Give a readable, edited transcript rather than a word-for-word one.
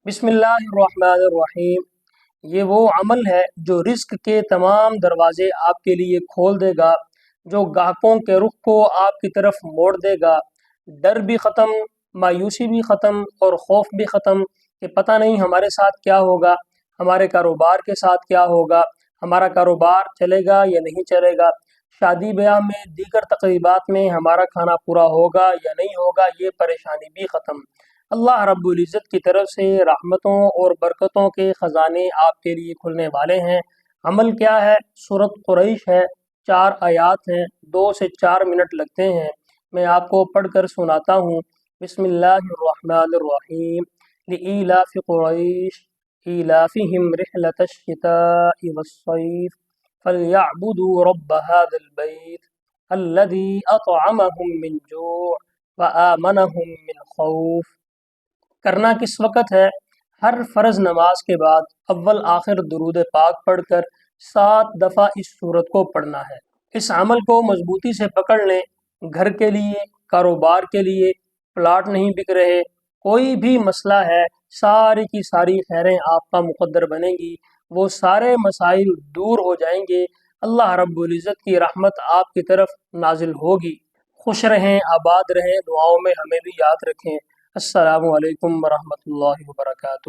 بسم اللہ الرحمن الرحیم۔ یہ وہ عمل ہے جو رزق کے تمام دروازے آپ کے لیے کھول دے گا، جو گاہکوں کے رخ کو آپ کی طرف موڑ دے گا۔ ڈر بھی ختم، مایوسی بھی ختم اور خوف بھی ختم کہ پتہ نہیں ہمارے ساتھ کیا ہوگا، ہمارے کاروبار کے ساتھ کیا ہوگا، ہمارا کاروبار چلے گا یا نہیں چلے گا، شادی بیاہ میں دیگر تقریبات میں ہمارا کھانا پورا ہوگا یا نہیں ہوگا، یہ پریشانی بھی ختم۔ اللہ رب العزت کی طرف سے رحمتوں اور برکتوں کے خزانے آپ کے لیے کھلنے والے ہیں۔ عمل کیا ہے؟ سورۃ قریش ہے، 4 آیات ہیں، 2 سے 4 منٹ لگتے ہیں۔ میں آپ کو پڑھ کر سناتا ہوں۔ بسم اللہ الرحمن الرحیم۔ لإیلاف قریش ایلافہم رحلۃ الشتاء والصیف فلیعبدوا رب هذا البیت الذی اطعمہم من جوع وآمنہم من خوف۔ کرنا کس وقت ہے؟ ہر فرض نماز کے بعد اول آخر درود پاک پڑھ کر 7 دفعہ اس صورت کو پڑھنا ہے۔ اس عمل کو مضبوطی سے پکڑ لیں۔ گھر کے لیے، کاروبار کے لیے، پلاٹ نہیں بک رہے، کوئی بھی مسئلہ ہے، ساری کی ساری خیریں آپ کا مقدر بنیں گی، وہ سارے مسائل دور ہو جائیں گے، اللہ رب العزت کی رحمت آپ کی طرف نازل ہوگی۔ خوش رہیں، آباد رہیں، دعاؤں میں ہمیں بھی یاد رکھیں۔ السلام علیکم ورحمۃ اللہ وبرکاتہ۔